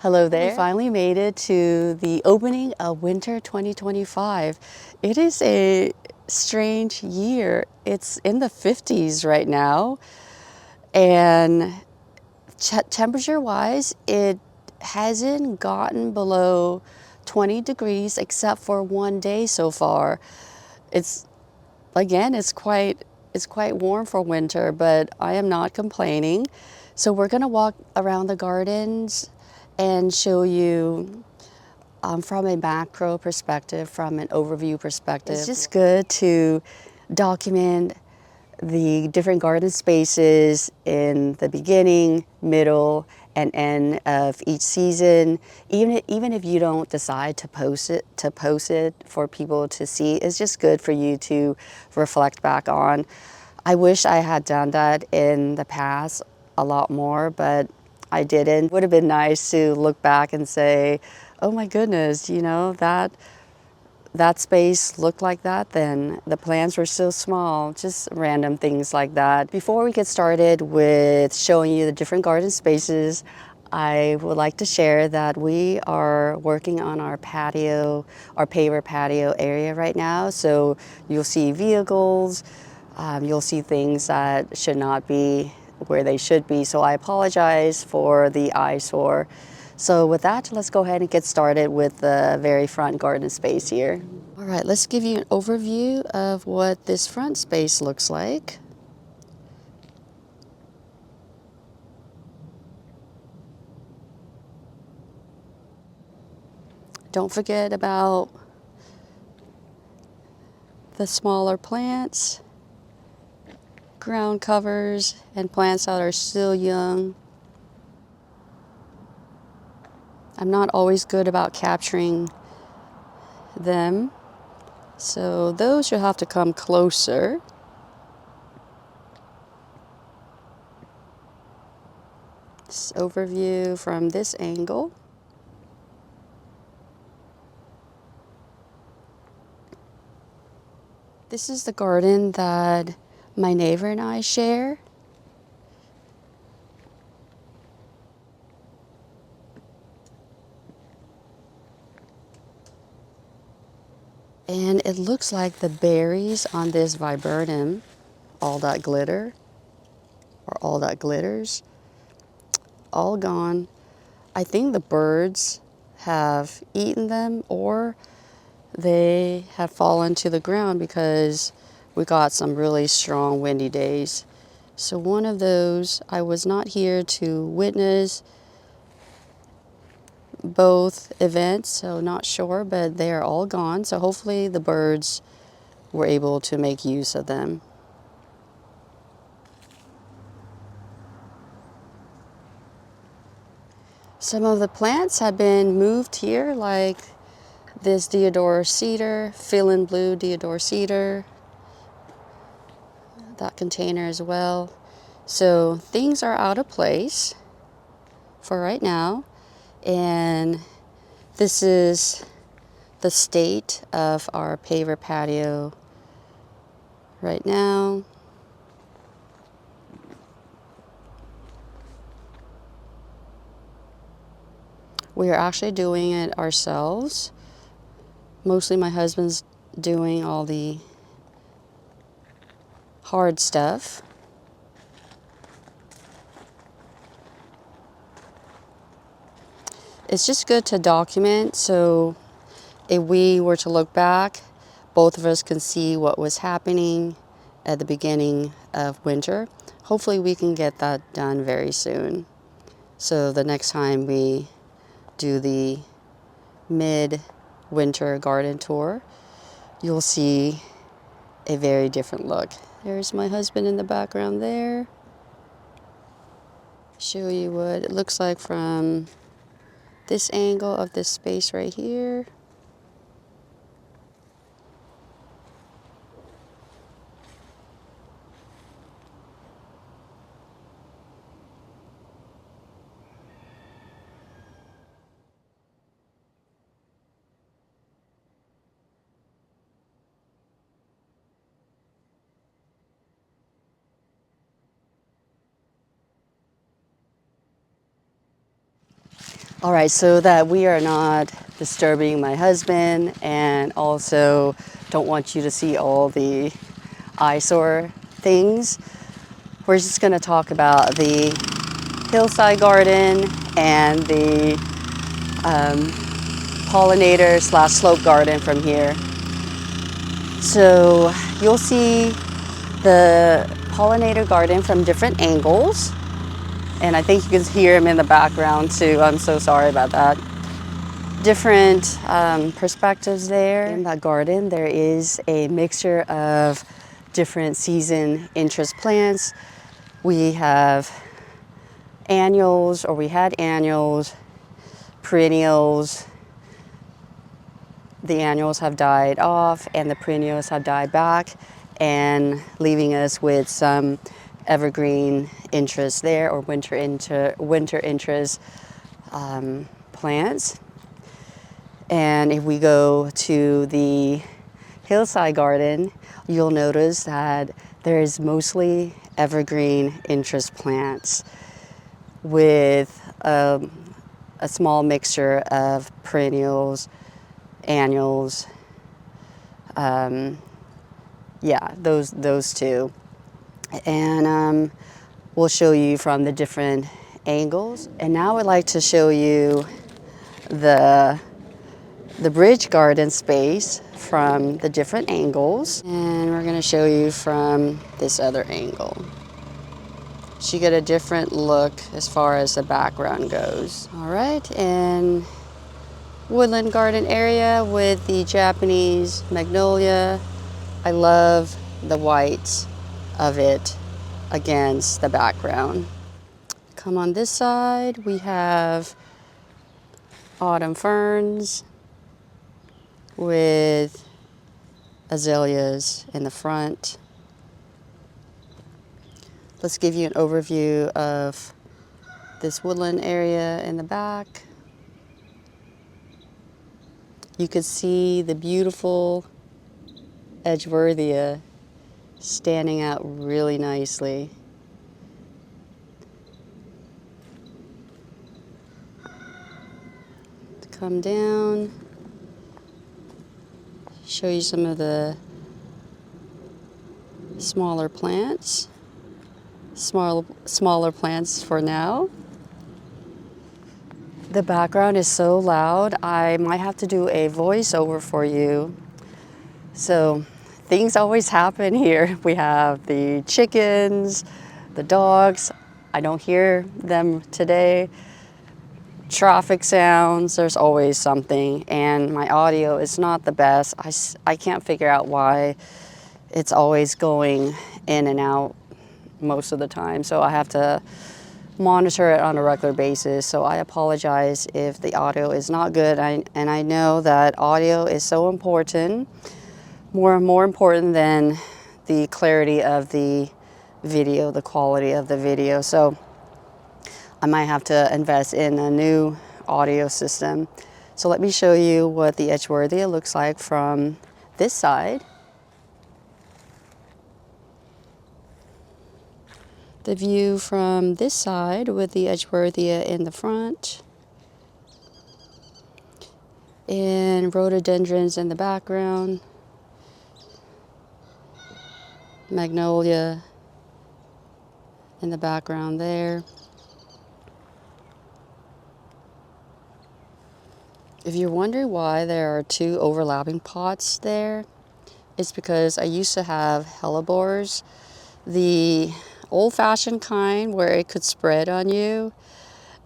Hello there. We finally made it to the opening of winter 2025. It is a strange year. It's in the 50s right now, and temperature-wise, it hasn't gotten below 20 degrees except for one day so far. It's quite warm for winter, but I am not complaining. So we're gonna walk around the gardens and show you from a macro perspective, from an overview perspective. It's just good to document the different garden spaces in the beginning, middle, and end of each season. Even if you don't decide to post it for people to see, it's just good for you to reflect back on. I wish I had done that in the past a lot more, but I didn't. It would have been nice to look back and say, oh my goodness, you know, that space looked like that then. The plants were so small, just random things like that. Before we get started with showing you the different garden spaces, I would like to share that we are working on our patio, our paver patio area right now. So you'll see vehicles, you'll see things that should not be where they should be. So I apologize for the eyesore. So with that, let's go ahead and get started with the very front garden space here. All right, let's give you an overview of what this front space looks like. Don't forget about the smaller plants, ground covers, and plants that are still young. I'm not always good about capturing them, so those you'll have to come closer. This overview from this angle. This is the garden that my neighbor and I share. And it looks like the berries on this viburnum, all that glitter, or all that glitters, all gone. I think the birds have eaten them or they have fallen to the ground because we got some really strong windy days. So one of those, I was not here to witness both events, so not sure, but they are all gone. So hopefully the birds were able to make use of them. Some of the plants have been moved here, like this deodar cedar, fill in blue deodar cedar, that container as well. So things are out of place for right now. And this is the state of our paver patio right now. We are actually doing it ourselves. Mostly my husband's doing all the hard stuff. It's just good to document, so if we were to look back, both of us can see what was happening at the beginning of winter. Hopefully we can get that done very soon. So the next time we do the mid-winter garden tour, you'll see a very different look. There's my husband in the background there. Show you what it looks like from this angle of this space right here. All right, so that we are not disturbing my husband and also don't want you to see all the eyesore things, we're just going to talk about the hillside garden and the pollinator slash slope garden from here. So you'll see the pollinator garden from different angles. And I think you can hear him in the background too. I'm so sorry about that. Different perspectives there. In that garden, there is a mixture of different season interest plants. We have annuals, or we had annuals, perennials. The annuals have died off and the perennials have died back, and leaving us with some evergreen interest there, or winter interest plants. And if we go to the hillside garden, you'll notice that there is mostly evergreen interest plants with a small mixture of perennials, annuals, yeah, those two. And we'll show you from the different angles. And now I'd like to show you the bridge garden space from the different angles. And we're gonna show you from this other angle. So you get a different look as far as the background goes. All right, and woodland garden area with the Japanese magnolia. I love the white of it against the background. Come on this side, we have autumn ferns with azaleas in the front. Let's give you an overview of this woodland area in the back. You could see the beautiful Edgeworthia standing out really nicely. Come down, show you some of the smaller plants. Smaller plants for now. The background is so loud, I might have to do a voiceover for you. So things always happen here. We have the chickens, the dogs. I don't hear them today. Traffic sounds, there's always something. And my audio is not the best. I can't figure out why it's always going in and out most of the time. So I have to monitor it on a regular basis. So I apologize if the audio is not good. And I know that audio is so important, more important than the clarity of the video, the quality of the video. So I might have to invest in a new audio system. So let me show you what the Edgeworthia looks like from this side. The view from this side with the Edgeworthia in the front and rhododendrons in the background, magnolia in the background there. If you're wondering why there are two overlapping pots there, it's because I used to have hellebores, the old-fashioned kind where it could spread on you.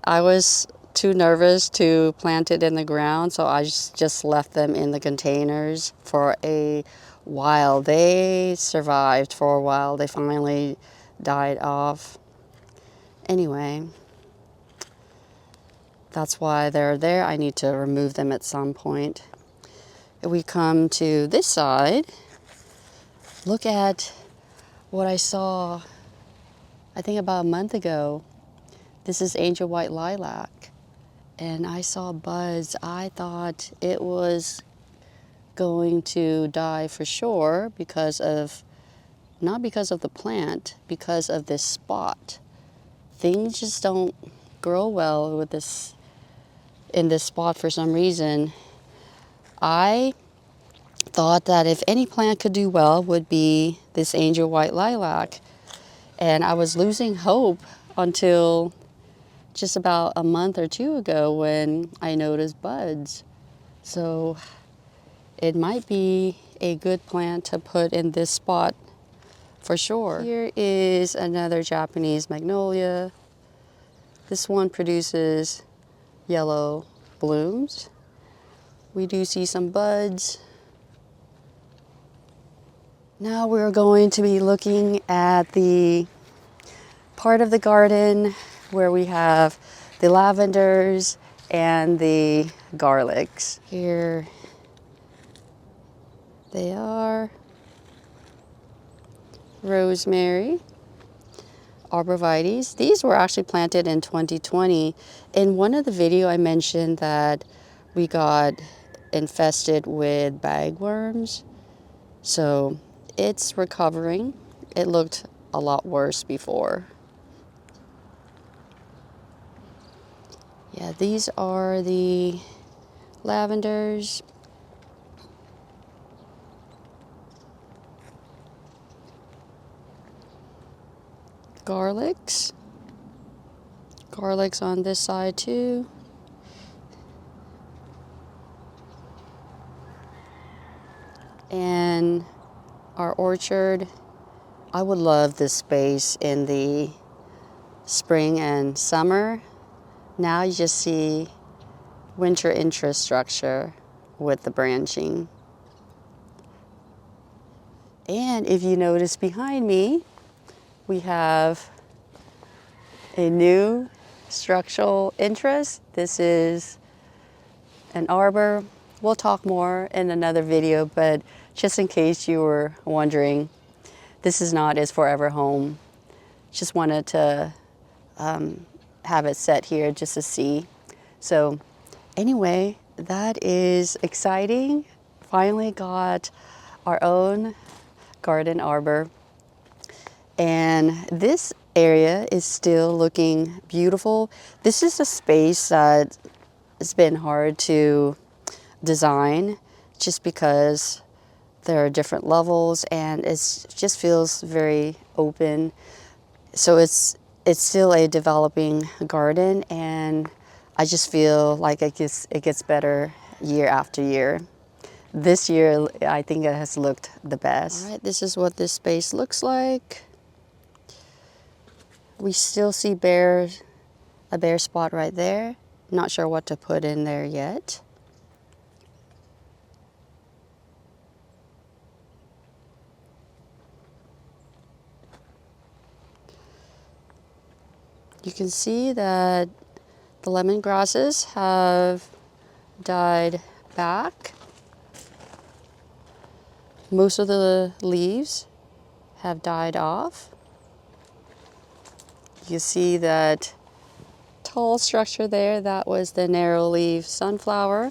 I was too nervous to plant it in the ground, so I just left them in the containers for a while. They survived for a while. They finally died off. Anyway, that's why they're there. I need to remove them at some point. If we come to this side, look at what I saw, I think about a month ago. This is angel white lilac, and I saw buds. I thought it was going to die for sure because of, not because of the plant, because of this spot. Things just don't grow well with this in this spot for some reason. I thought that if any plant could do well would be this angel white lilac. And I was losing hope until just about a month or two ago when I noticed buds. So it might be a good plant to put in this spot for sure. Here is another Japanese magnolia. This one produces yellow blooms. We do see some buds. Now we're going to be looking at the part of the garden where we have the lavenders and the garlics. Here they are. Rosemary, arborvitaes. These were actually planted in 2020. In one of the video I mentioned that we got infested with bagworms. So it's recovering. It looked a lot worse before. Yeah, these are the lavenders. Garlics. Garlics on this side too. And our orchard. I would love this space in the spring and summer. Now you just see winter infrastructure with the branching. And if you notice behind me, we have a new structural interest. This is an arbor. We'll talk more in another video, but just in case you were wondering, this is not his forever home. Just wanted to have it set here just to see. So anyway, that is exciting. Finally got our own garden arbor. And this area is still looking beautiful. This is a space that it's been hard to design just because there are different levels and it just feels very open. So it's still a developing garden, and I just feel like it gets better year after year. This year, I think it has looked the best. All right, this is what this space looks like. We still see a bare spot right there. Not sure what to put in there yet. You can see that the lemongrasses have died back. Most of the leaves have died off. You see that tall structure there, that was the narrow leaf sunflower.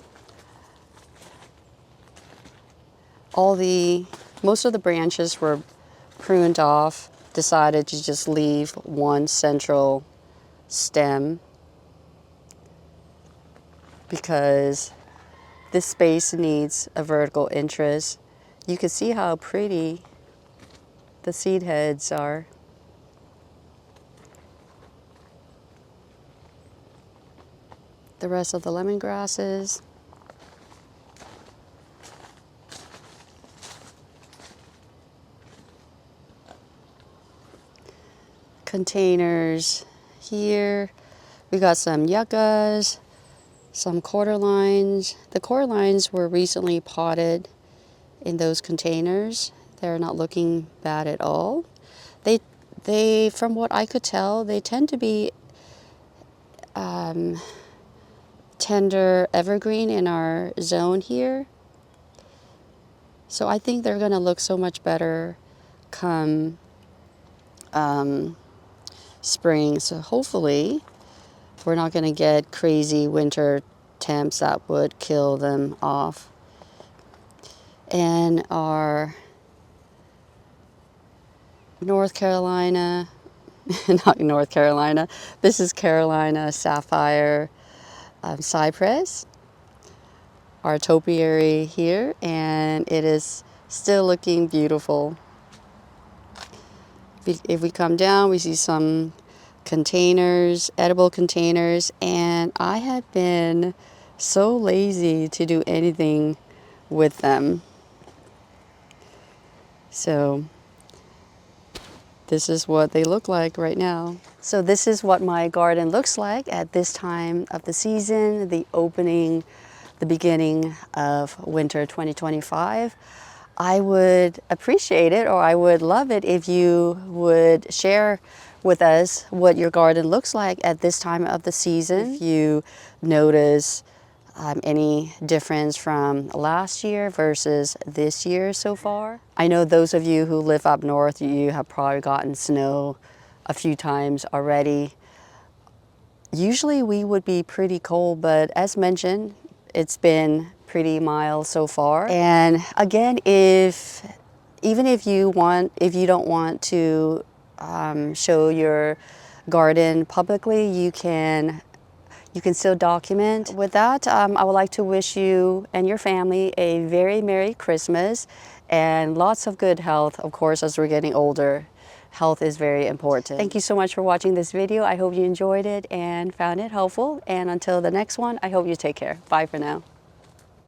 Most of the branches were pruned off, decided to just leave one central stem because this space needs a vertical interest. You can see how pretty the seed heads are. The rest of the lemongrasses. Containers here. We got some yuccas, some quarterlines. The quarterlines were recently potted in those containers. They're not looking bad at all. They, from what I could tell, they tend to be tender evergreen in our zone here. So I think they're gonna look so much better come spring. So hopefully we're not gonna get crazy winter temps that would kill them off. And our North Carolina, not North Carolina, this is Carolina Sapphire cypress, our topiary here, and it is still looking beautiful. If we come down, we see some containers, edible containers, and I have been so lazy to do anything with them. So this is what they look like right now. So this is what my garden looks like at this time of the season, the beginning of winter 2025. I would appreciate it, or I would love it if you would share with us what your garden looks like at this time of the season. If you notice any difference from last year versus this year so far. I know those of you who live up north, you have probably gotten snow a few times already. Usually we would be pretty cold, but as mentioned, it's been pretty mild so far. And again, even if you don't want to show your garden publicly, you can still document. With that, I would like to wish you and your family a very Merry Christmas and lots of good health, of course, as we're getting older. Health is very important. Thank you so much for watching this video. I hope you enjoyed it and found it helpful. And until the next one, I hope you take care. Bye for now.